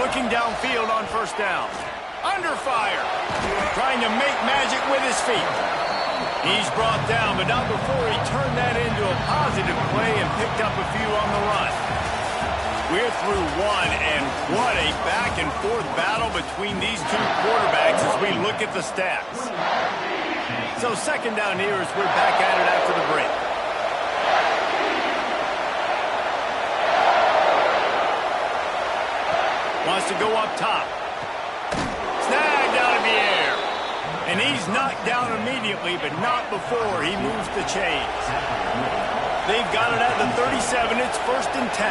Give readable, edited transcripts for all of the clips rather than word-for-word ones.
Looking downfield on first down. Under fire. Trying to make magic with his feet. He's brought down, but not before he turned that into a positive play and picked up a few on the run. We're through one, and what a back-and-forth battle between these two quarterbacks as we look at the stats. So second down here as we're back at it after the break. Wants to go up top. Snagged out of the air. And he's knocked down immediately, but not before he moves the chains. They've got it at the 37. It's 1st and 10.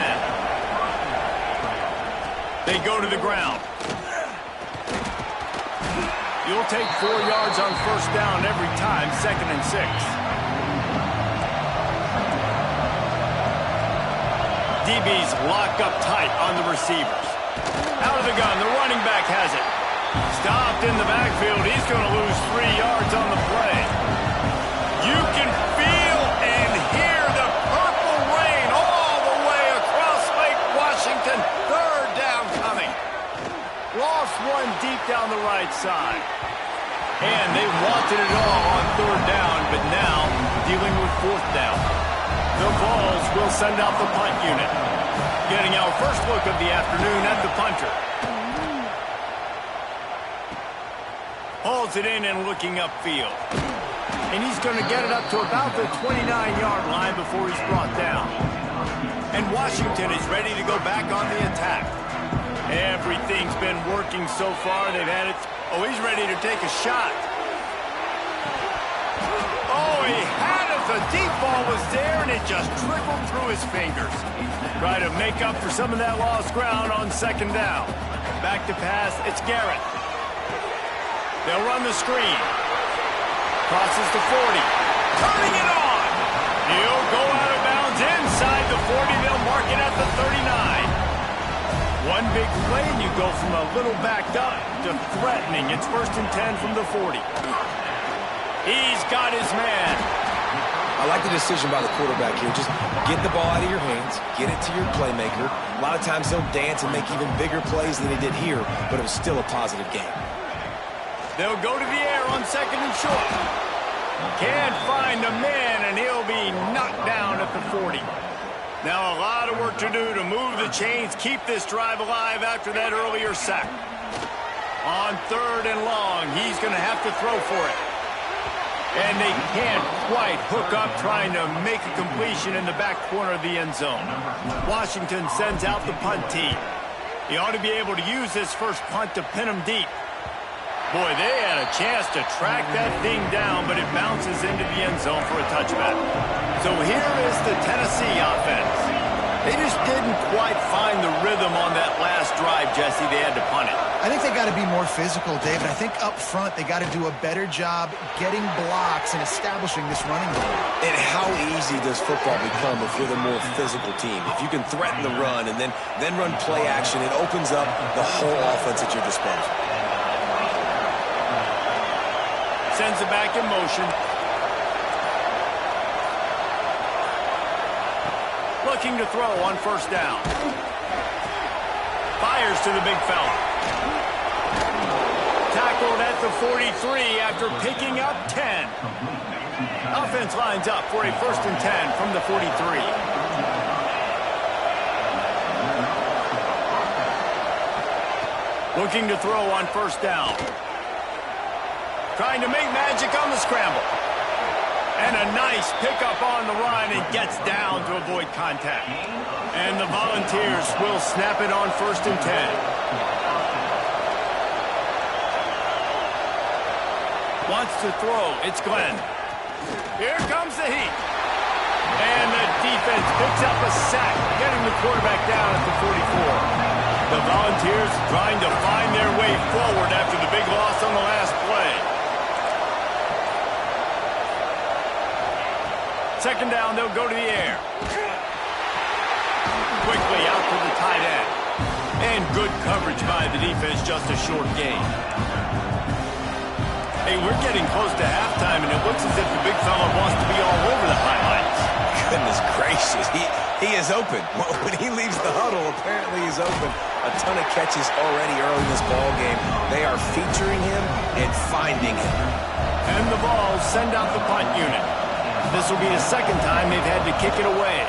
They go to the ground. You'll take 4 yards on first down every time, 2nd and 6. DBs lock up tight on the receivers. Out of the gun, the running back has it. Stopped in the backfield. He's going to lose 3 yards on the play. You can feel and hear the purple rain all the way across Lake Washington. 3rd down coming. Lost one deep down the right side. And they wanted it all on 3rd down, but now dealing with 4th down. The Vols will send out the punt unit. Getting our first look of the afternoon at the punter. Hauls it in and looking upfield. And he's going to get it up to about the 29-yard line before he's brought down. And Washington is ready to go back on the attack. Everything's been working so far. They've had it. Oh, he's ready to take a shot. Oh, he had it. The deep ball was there, and it just trickled through his fingers. Try to make up for some of that lost ground on 2nd down. Back to pass. It's Garrett. They'll run the screen. Crosses the 40. Turning it on. He'll go out of bounds inside the 40. They'll mark it at the 39. One big play, and you go from a little backed up to threatening. It's 1st and 10 from the 40. He's got his man. I like the decision by the quarterback here. Just get the ball out of your hands, get it to your playmaker. A lot of times he'll dance and make even bigger plays than he did here, but it was still a positive game. They'll go to the air on 2nd and short. Can't find the man, and he'll be knocked down at the 40. Now a lot of work to do to move the chains, keep this drive alive after that earlier sack. On 3rd and long, he's going to have to throw for it. And they can't quite hook up trying to make a completion in the back corner of the end zone. Washington sends out the punt team. He ought to be able to use this first punt to pin him deep. Boy, they had a chance to track that thing down, but it bounces into the end zone for a touchback. So here is the Tennessee offense. They just didn't quite find the rhythm on that last drive, Jesse. They had to punt it. I think they got to be more physical, David. I think up front they got to do a better job getting blocks and establishing this running game. And how easy does football become if you're the more physical team? If you can threaten the run and then run play action, it opens up the whole offense at your disposal. Sends it back in motion. Looking to throw on 1st down. Fires to the big fella. Tackled at the 43 after picking up 10. Offense lines up for a 1st and 10 from the 43. Looking to throw on 1st down. Trying to make magic on the scramble. And a nice pickup on the run and gets down to avoid contact. And the Volunteers will snap it on 1st and 10. Wants to throw. It's Glenn. Here comes the heat. And the defense picks up a sack, getting the quarterback down at the 44. The Volunteers trying to find their way forward after the big loss on the last play. 2nd down, they'll go to the air. Quickly out to the tight end. And good coverage by the defense, just a short gain. Hey, we're getting close to halftime, and it looks as if the big fella wants to be all over the highlights. Goodness gracious, he is open. When he leaves the huddle, apparently he's open. A ton of catches already early in this ball game. They are featuring him and finding him. And the Vols send out the punt unit. This will be the second time they've had to kick it away.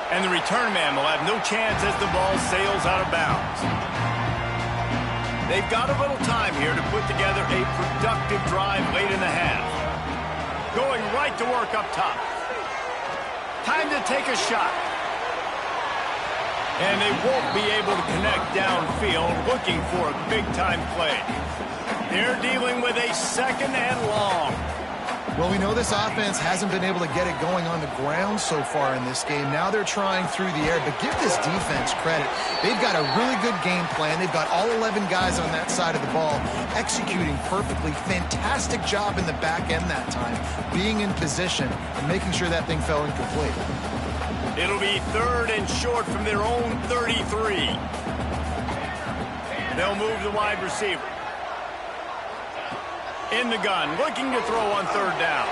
And the return man will have no chance as the ball sails out of bounds. They've got a little time here to put together a productive drive late in the half. Going right to work up top. Time to take a shot. And they won't be able to connect downfield, looking for a big-time play. They're dealing with a second and long. Well, we know this offense hasn't been able to get it going on the ground so far in this game. Now they're trying through the air, but give this defense credit. They've got a really good game plan. They've got all 11 guys on that side of the ball executing perfectly. Fantastic job in the back end that time, being in position and making sure that thing fell incomplete. It'll be 3rd and short from their own 33. They'll move the wide receiver. In the gun, looking to throw on 3rd down.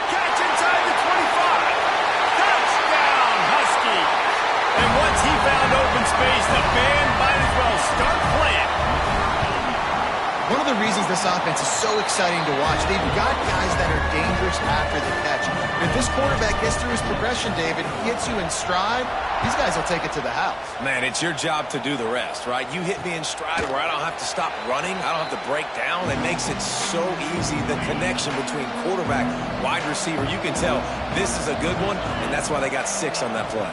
Catch inside the 25. Touchdown, Husky. And once he found open space, the band might as well start playing. One of the reasons this offense is so exciting to watch, they've got guys that are dangerous after the catch. If this quarterback gets through his progression, David, gets you in stride, these guys will take it to the house. Man, it's your job to do the rest, right? You hit me in stride where I don't have to stop running. I don't have to break down. It makes it so easy, the connection between quarterback, wide receiver. You can tell this is a good one, and that's why they got 6 on that play.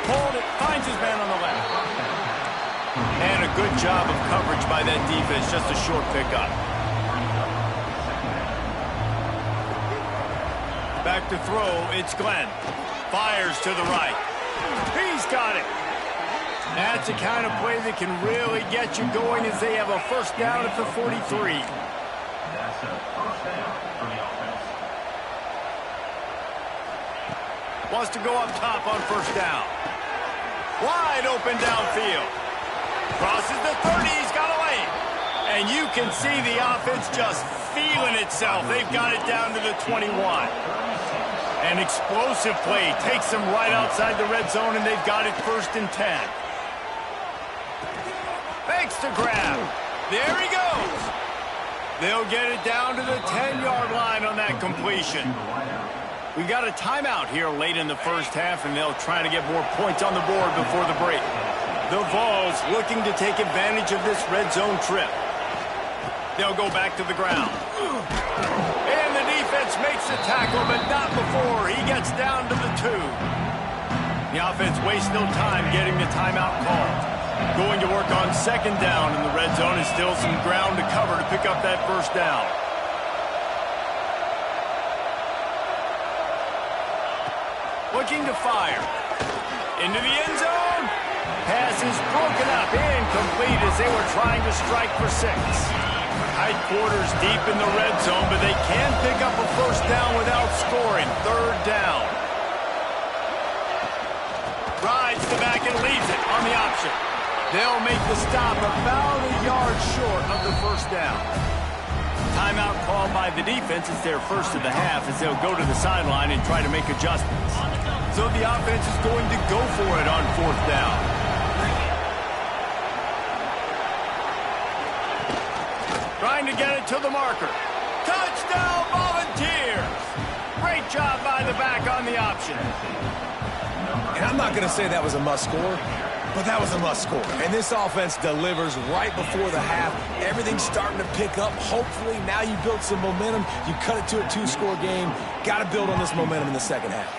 Hold it, finds his man on the left. And a good job of coverage by that defense, just a short pickup. Back to throw, it's Glenn. Fires to the right. He's got it. That's the kind of play that can really get you going as they have a first down at the 43. That's a first down for the offense. Wants to go up top on first down. Wide open downfield. Crosses the 30, he's got a lane. And you can see the offense just feeling itself. They've got it down to the 21. An explosive play takes them right outside the red zone, and they've got it 1st and 10. Fakes to grab. There he goes. They'll get it down to the 10-yard line on that completion. We've got a timeout here late in the first half, and they'll try to get more points on the board before the break. The Vols looking to take advantage of this red zone trip. They'll go back to the ground. And the defense makes the tackle, but not before he gets down to the 2. The offense wastes no time getting the timeout called. Going to work on 2nd down in the red zone, and still some ground to cover to pick up that first down. Looking to fire. Into the end zone. Pass is broken up, incomplete as they were trying to strike for 6. Tight quarters deep in the red zone, but they can pick up a first down without scoring. 3rd down. Rides the back and leaves it on the option. They'll make the stop about a yard short of the first down. Timeout called by the defense. It's their first of the half as they'll go to the sideline and try to make adjustments. So the offense is going to go for it on 4th down. Trying to get it to the marker. Touchdown, Volunteers! Great job by the back on the option. And I'm not going to say that was a must-score, but that was a must-score. And this offense delivers right before the half. Everything's starting to pick up. Hopefully, now you built some momentum. You cut it to a 2-score game. Got to build on this momentum in the second half.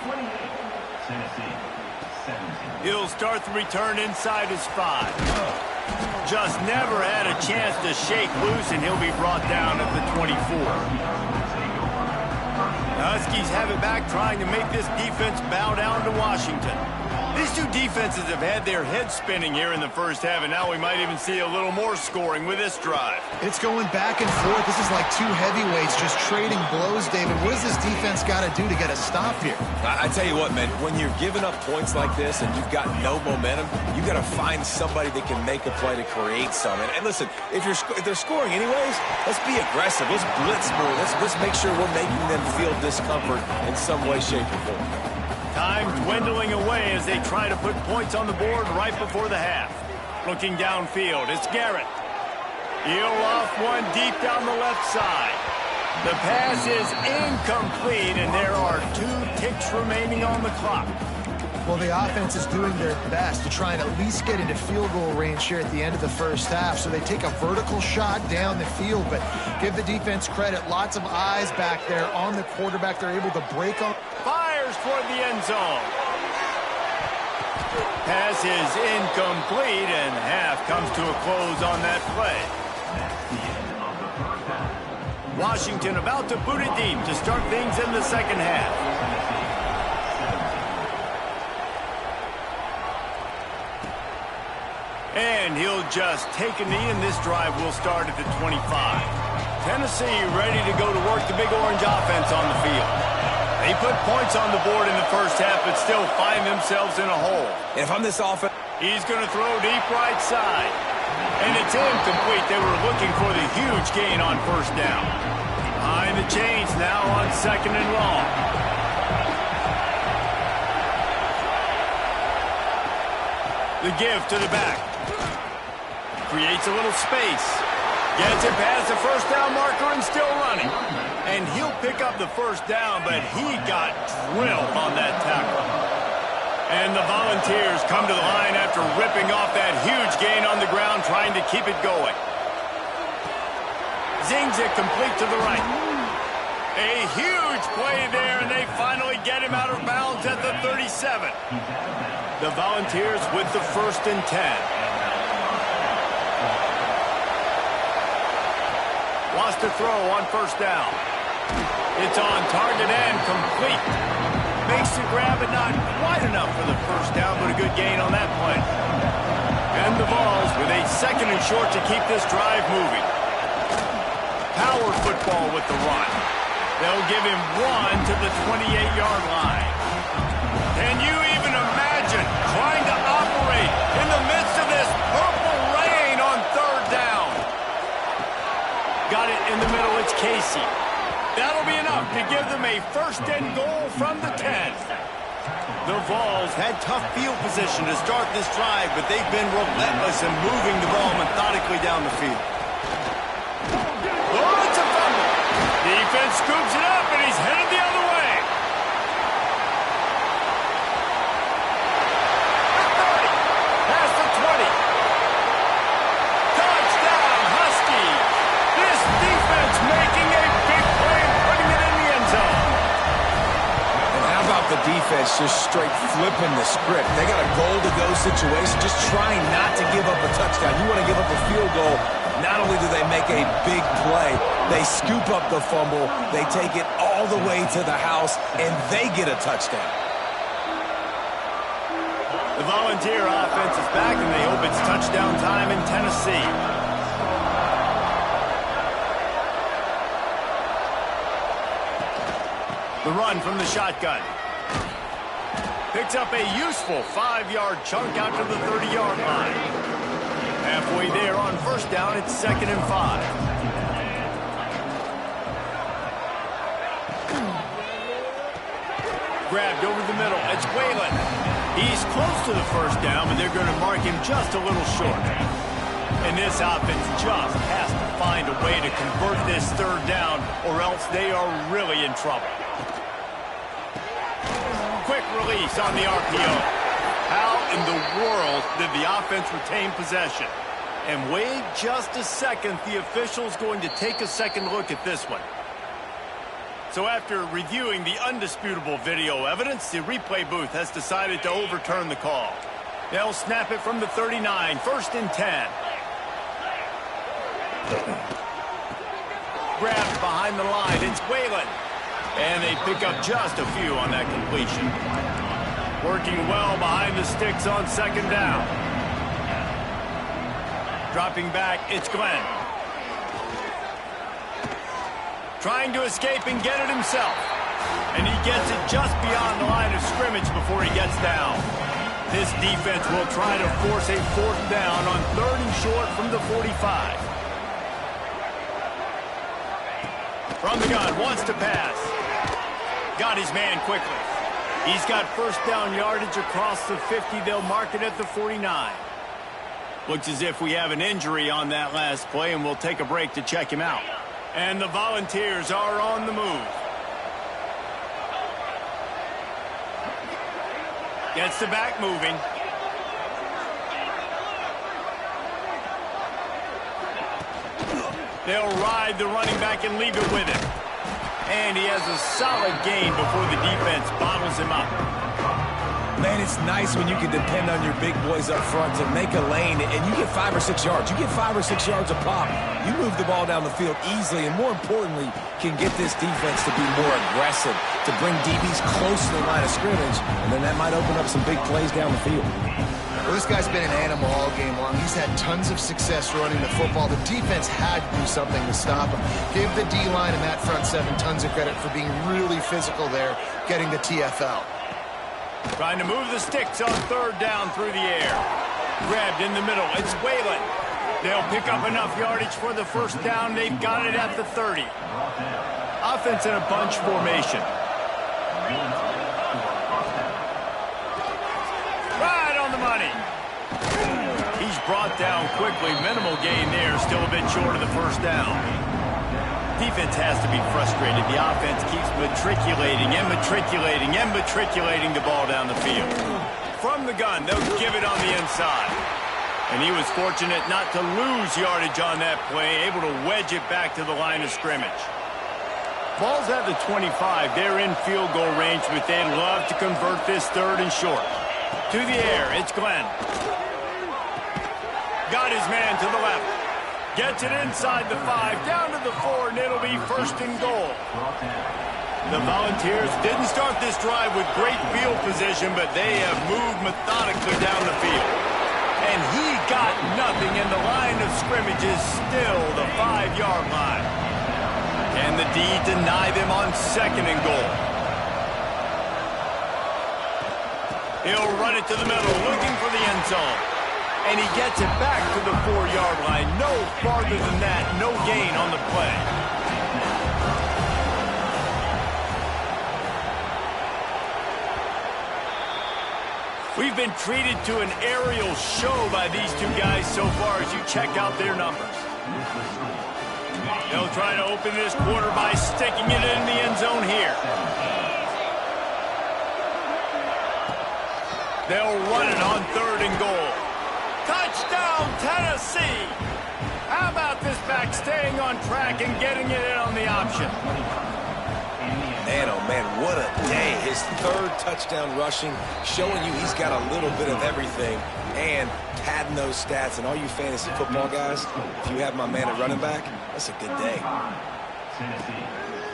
He'll start the return inside his 5. Just never had a chance to shake loose, and he'll be brought down at the 24. The Huskies have it back, trying to make this defense bow down to Washington. These two defenses have had their heads spinning here in the first half, and now we might even see a little more scoring with this drive. It's going back and forth. This is like two heavyweights just trading blows, David. What does this defense got to do to get a stop here? I tell you what, man, when you're giving up points like this and you've got no momentum, you got to find somebody that can make a play to create some. And listen, if they're scoring anyways, let's be aggressive. Let's blitz more. Let's make sure we're making them feel discomfort in some way, shape, or form. Time dwindling away as they try to put points on the board right before the half. Looking downfield, it's Garrett. He'll off one deep down the left side. The pass is incomplete, and there are 2 ticks remaining on the clock. Well, the offense is doing their best to try and at least get into field goal range here at the end of the first half. So they take a vertical shot down the field, but give the defense credit. Lots of eyes back there on the quarterback. They're able to break on. Fires toward the end zone. Pass is incomplete, and half comes to a close on that play. Washington about to boot it deep to start things in the second half. And he'll just take a knee, and this drive will start at the 25. Tennessee ready to go to work the Big Orange offense on the field. They put points on the board in the first half, but still find themselves in a hole. And if I'm this offense, he's going to throw deep right side. And it's incomplete. They were looking for the huge gain on first down. Behind the chains now on 2nd and long. The give to the back. Creates a little space. Gets it past the first down marker and still running. And he'll pick up the first down, but he got drilled on that tackle. And the Volunteers come to the line after ripping off that huge gain on the ground, trying to keep it going. Zings it complete to the right. A huge play there, and they finally get him out of bounds at the 37. The Volunteers with the 1st and 10. Wants to throw on first down. It's on target and complete. Makes the grab, but not quite enough for the first down, but a good gain on that play. And the Vols with a 2nd and short to keep this drive moving. Power football with the run. They'll give him 1 to the 28-yard line. Can you even imagine trying to operate in the midst of this purple rain on 3rd down? Got it in the middle, it's Casey. That'll be enough to give them a 1st and goal from the 10. The Vols had tough field position to start this drive, but they've been relentless in moving the ball methodically down the field. Oh, it's a fumble. Defense scoops it up, and he's headed the other way. Past the 20. Touchdown, Huskies. This defense making a big play and putting it in the end zone. how about the defense just straight flipping the script? They got a goal-to-go situation, just trying not to give up a touchdown. You want to give up a field goal. Not only do they make a big play, they scoop up the fumble, they take it all the way to the house, and they get a touchdown. The Volunteer offense is back, and they hope it's touchdown time in Tennessee. The run from the shotgun. Picks up a useful 5-yard chunk out to the 30-yard line. Halfway there on first down, it's 2nd and 5. Grabbed over the middle, it's Whalen. He's close to the first down, but they're going to mark him just a little short. And this offense just has to find a way to convert this 3rd down, or else they are really in trouble. Quick release on the RPO. How in the world did the offense retain possession? And wait just a second, the official's going to take a second look at this one. So after reviewing the undisputable video evidence, the replay booth has decided to overturn the call. They'll snap it from the 39, 1st and 10. Grabbed behind the line, it's Whalen. And they pick up just a few on that completion. Working well behind the sticks on second down. Dropping back, it's Glenn. Trying to escape and get it himself. And he gets it just beyond the line of scrimmage before he gets down. This defense will try to force a fourth down on 3rd and short from the 45. From the gun, wants to pass. Got his man quickly. He's got first down yardage across the 50. They'll mark it at the 49. Looks as if we have an injury on that last play, and we'll take a break to check him out. And the Volunteers are on the move. Gets the back moving. They'll ride the running back and leave it with him. And he has a solid gain before the defense bottles him up. Man, it's nice when you can depend on your big boys up front to make a lane, and you get 5 or 6 yards. You get 5 or 6 yards a pop. You move the ball down the field easily, and more importantly, can get this defense to be more aggressive, to bring DBs close to the line of scrimmage, and then that might open up some big plays down the field. Well, this guy's been an animal all game long. He's had tons of success running the football. The defense had to do something to stop him. Give the D-line and that front seven tons of credit for being really physical there, getting the TFL. Trying to move the sticks on 3rd down through the air. Grabbed in the middle. It's Whalen. They'll pick up enough yardage for the first down. They've got it at the 30. Offense in a bunch formation. Right on the money. He's brought down quickly. Minimal gain there. Still a bit short of the first down. Defense has to be frustrated. The offense keeps matriculating the ball down the field. From the gun, they'll give it on the inside. And he was fortunate not to lose yardage on that play, able to wedge it back to the line of scrimmage. Ball's at the 25. They're in field goal range, but they'd love to convert this 3rd and short. To the air, it's Glenn. Got his man to the left. Gets it inside the 5, down to the 4, and it'll be 1st and goal. The Volunteers didn't start this drive with great field position, but they have moved methodically down the field. And he got nothing, and the line of scrimmage is still the 5-yard line. Can the D deny them on 2nd and goal? He'll run it to the middle, looking for the end zone. And he gets it back to the 4-yard line. No farther than that. No gain on the play. We've been treated to an aerial show by these two guys so far as you check out their numbers. They'll try to open this quarter by sticking it in the end zone here. They'll run it on 3rd and goal. Touchdown, Tennessee! How about this back staying on track and getting it in on the option? Man, oh man, what a day. His 3rd touchdown rushing, showing you he's got a little bit of everything, and padding those stats. And all you fantasy football guys, if you have my man at running back, that's a good day.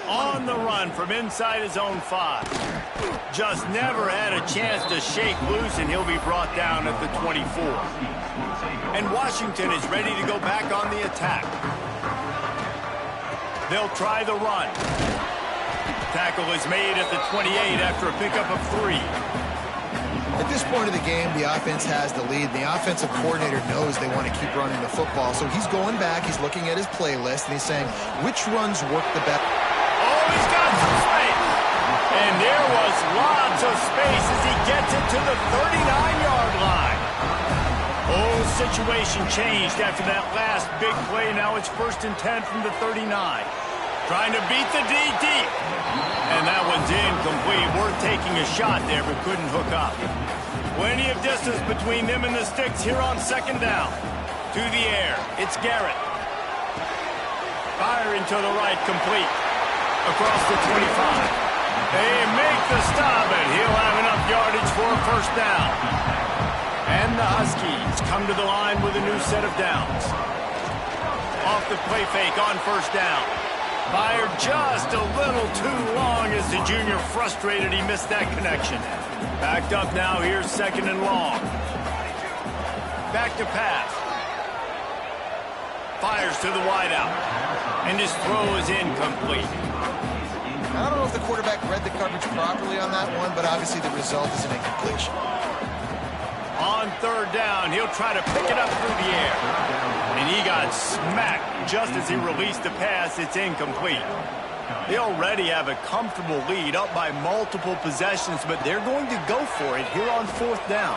On the run from inside his own 5. Just never had a chance to shake loose, and he'll be brought down at the 24. And Washington is ready to go back on the attack. They'll try the run. Tackle is made at the 28 after a pickup of 3. At this point of the game, the offense has the lead. The offensive coordinator knows they want to keep running the football, so he's going back, he's looking at his playlist, and he's saying, which runs work the best? Oh, he's got some space. And there was lots of space as he gets it to the 39-yard line. Whole situation changed after that last big play. Now it's 1st and 10 from the 39. Trying to beat the D deep. And that one's incomplete. Worth taking a shot there, but couldn't hook up. Plenty of distance between them and the sticks here on 2nd down. To the air, it's Garrett. Firing to the right, complete. Across the 25. They make the stop, and he'll have enough yardage for a 1st down. And the Huskies come to the line with a new set of downs. Off the play fake on 1st down. Fired just a little too long as the junior frustrated he missed that connection. Backed up now, here's 2nd and long. Back to pass. Fires to the wideout. And his throw is incomplete. I don't know if the quarterback read the coverage properly on that one, but obviously the result is an incompletion. On 3rd down, he'll try to pick it up through the air. And he got smacked just as he released the pass. It's incomplete. They already have a comfortable lead up by multiple possessions, but they're going to go for it here on 4th down.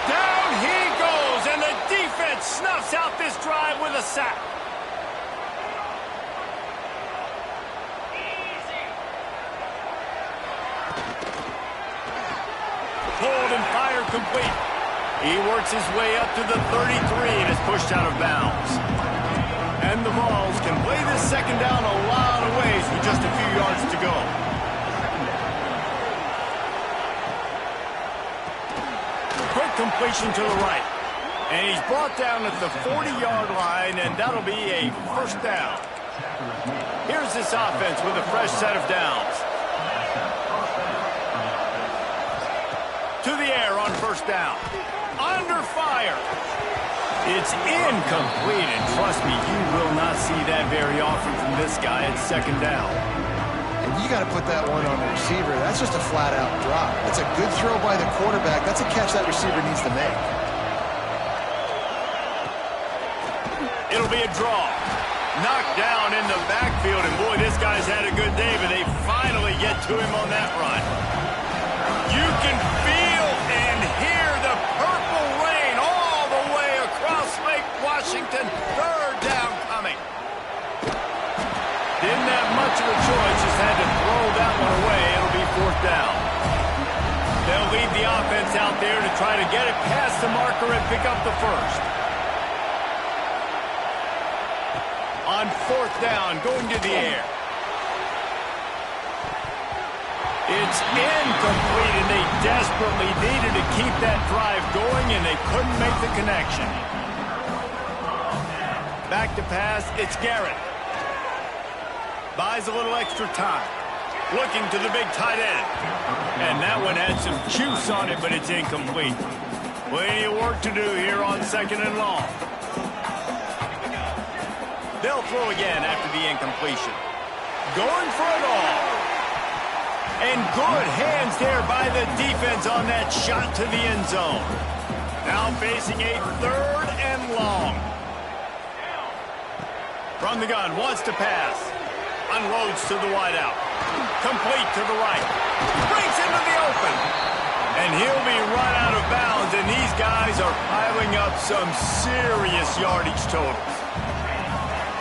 Down he goes, and the defense snuffs out this drive with a sack. Pulled and fired complete. He works his way up to the 33 and is pushed out of bounds. And the Vols can play this 2nd down a lot of ways with just a few yards to go. Quick completion to the right. And he's brought down at the 40-yard line, and that'll be a 1st down. Here's this offense with a fresh set of downs. To the air on 1st down. Under fire. It's incomplete, and trust me, you will not see that very often from this guy at 2nd down. And you got to put that one on the receiver. That's just a flat-out drop. It's a good throw by the quarterback. That's a catch that receiver needs to make. It'll be a draw. Knocked down in the backfield, and boy, this guy's had a good day, but they finally get to him on that run. You can feel and hear the purple rain all the way across Lake Washington. 3rd down coming. Didn't have much of a choice, just had to throw that one away. It'll be 4th down. They'll lead the offense out there to try to get it past the marker and pick up the 1st. On 4th down, going to the air. It's incomplete, and they desperately needed to keep that drive going, and they couldn't make the connection. Back to pass, it's Garrett. Buys a little extra time. Looking to the big tight end. And that one had some juice on it, but it's incomplete. Plenty of work to do here on 2nd and long. They'll throw again after the incompletion. Going for it all. And good hands there by the defense on that shot to the end zone. Now facing a 3rd and long. From the gun, wants to pass. Unloads to the wideout. Complete to the right. Breaks into the open. And he'll be run out of bounds, and these guys are piling up some serious yardage totals.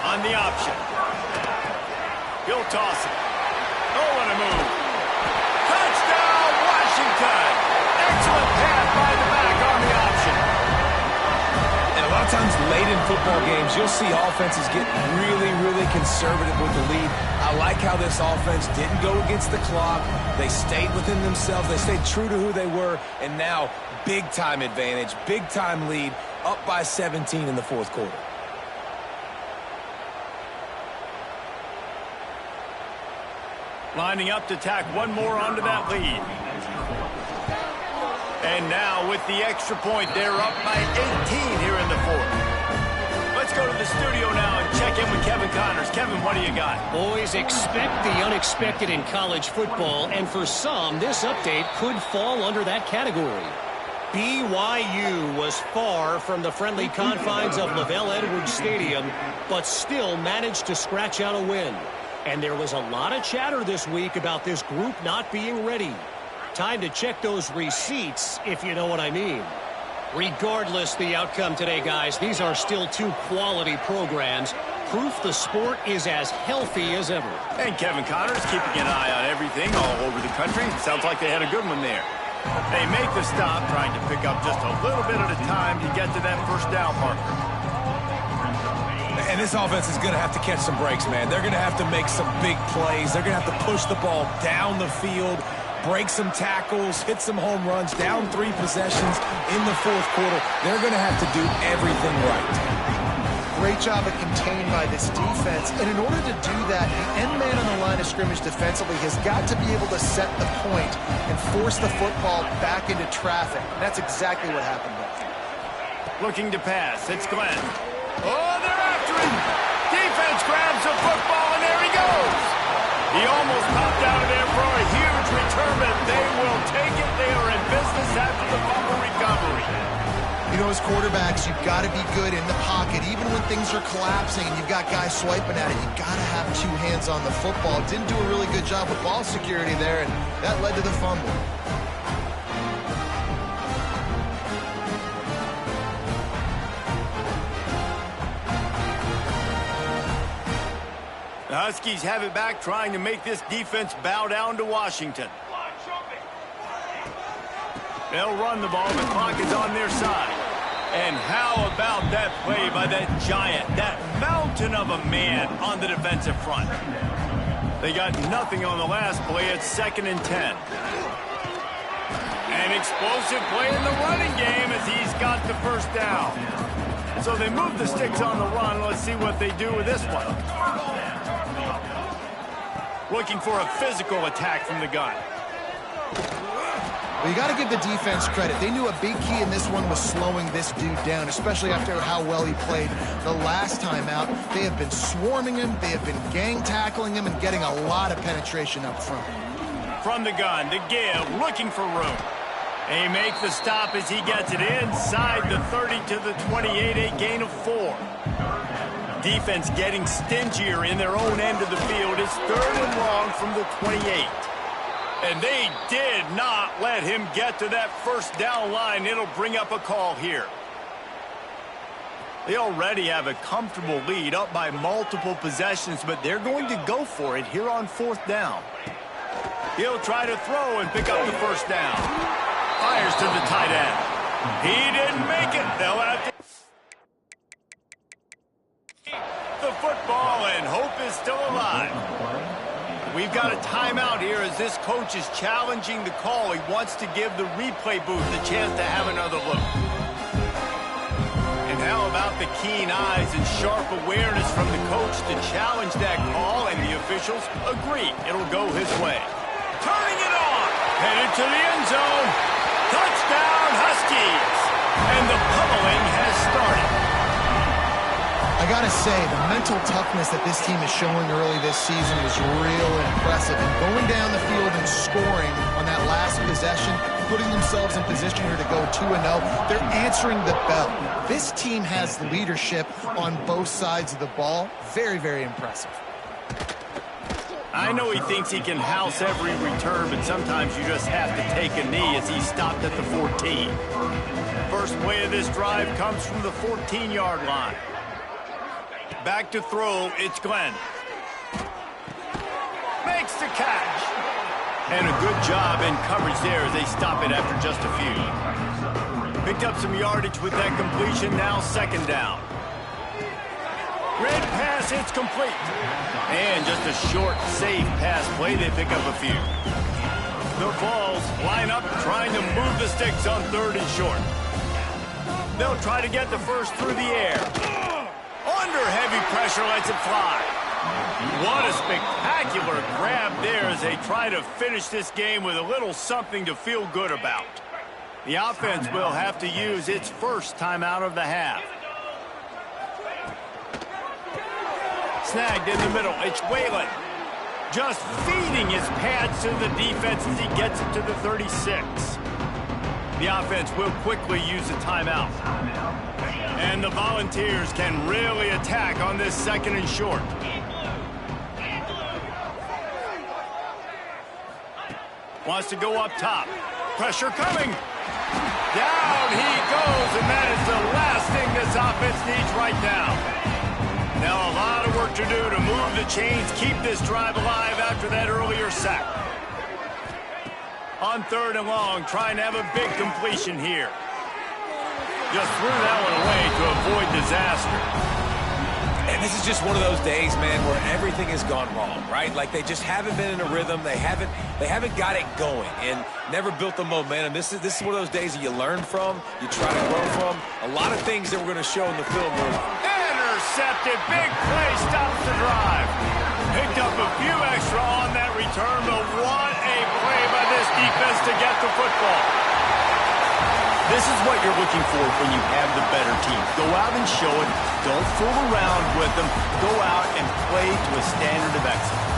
On the option. He'll toss it. Oh, what a move. Touchdown, Washington. Excellent pass by the back on the option. And a lot of times late in football games, you'll see offenses get really, really conservative with the lead. I like how this offense didn't go against the clock. They stayed within themselves. They stayed true to who they were. And now, big-time advantage, big-time lead, up by 17 in the 4th quarter. Lining up to tack one more onto that lead. And now with the extra point, they're up by 18 here in the 4th. Let's go to the studio now and check in with Kevin Connors. Kevin, what do you got? Boys, expect the unexpected in college football, and for some, this update could fall under that category. BYU was far from the friendly confines of LaVell Edwards Stadium, but still managed to scratch out a win. And there was a lot of chatter this week about this group not being ready. Time to check those receipts, if you know what I mean. Regardless the outcome today, guys, these are still 2 quality programs. Proof the sport is as healthy as ever. And Kevin Connors keeping an eye on everything all over the country. Sounds like they had a good one there. They make the stop, trying to pick up just a little bit at a time to get to that 1st down marker. And this offense is going to have to catch some breaks, man. They're going to have to make some big plays. They're going to have to push the ball down the field, break some tackles, hit some home runs, down 3 possessions in the 4th quarter. They're going to have to do everything right. Great job of contained by this defense. And in order to do that, the end man on the line of scrimmage defensively has got to be able to set the point and force the football back into traffic. And that's exactly what happened there. Looking to pass. It's Glenn. Oh, they're after him. Defense grabs the football, and there he goes. He almost popped out of there for a huge return, but they will take it. They are in business after the fumble recovery. You know, as quarterbacks, you've got to be good in the pocket. Even when things are collapsing and you've got guys swiping at it, you've got to have two hands on the football. Didn't do a really good job with ball security there, and that led to the fumble. The Huskies have it back, trying to make this defense bow down to Washington. They'll run the ball. The clock is on their side. And how about that play by that giant, that mountain of a man on the defensive front? They got nothing on the last play. It's 2nd and 10. An explosive play in the running game as he's got the first down. So they move the sticks on the run. Let's see what they do with this one. Looking for a physical attack from the gun. Well, you got to give the defense credit. They knew a big key in this one was slowing this dude down, especially after how well he played the last time out. They have been swarming him. They have been gang tackling him and getting a lot of penetration up front. From the gun, to give, looking for room. They make the stop as he gets it inside the 30 to the 28, a gain of 4. Defense getting stingier in their own end of the field. It's 3rd and long from the 28. And they did not let him get to that first down line. It'll bring up a call here. They already have a comfortable lead, up by multiple possessions, but they're going to go for it here on 4th down. He'll try to throw and pick up the first down. Fires to the tight end. He didn't make it. They'll have to the football, and hope is still alive. We've got a timeout here as this coach is challenging the call. He wants to give the replay booth a chance to have another look. And how about the keen eyes and sharp awareness from the coach to challenge that call, and the officials agree it'll go his way. Turning it on, headed to the end zone. Touchdown, Huskies! And the pummeling has started. I got to say, the mental toughness that this team is showing early this season was real impressive. And going down the field and scoring on that last possession, putting themselves in position here to go 2-0, they're answering the bell. This team has leadership on both sides of the ball. Very, very impressive. I know he thinks he can house every return, but sometimes you just have to take a knee as he stopped at the 14. First play of this drive comes from the 14-yard line. Back to throw, it's Glenn. Makes the catch. And a good job in coverage there as they stop it after just a few. Picked up some yardage with that completion, now 2nd down. Red pass, it's complete. And just a short, safe pass play, they pick up a few. The Vols line up trying to move the sticks on 3rd and short. They'll try to get the first through the air. Under heavy pressure, lets it fly. What a spectacular grab there as they try to finish this game with a little something to feel good about. The offense will have to use its first timeout of the half. Snagged in the middle, it's Whalen. Just feeding his pads to the defense as he gets it to the 36. The offense will quickly use a timeout. And the Volunteers can really attack on this 2nd and short. Wants to go up top. Pressure coming. Down he goes, and that is the last thing this offense needs right now. Now a lot of work to do to move the chains, keep this drive alive after that earlier sack. On 3rd and long, trying to have a big completion here. Just threw that one away to avoid disaster. And this is just one of those days, man, where everything has gone wrong, right? Like they just haven't been in a rhythm. They haven't got it going and never built the momentum. This is one of those days that you learn from, you try to grow from. A lot of things that we're going to show in the film room. intercepted. Big play stops the drive. Picked up a few extra on that return, but what a play by this defense to get the football. This is what you're looking for when you have the better team. Go out and show it. Don't fool around with them. Go out and play to a standard of excellence.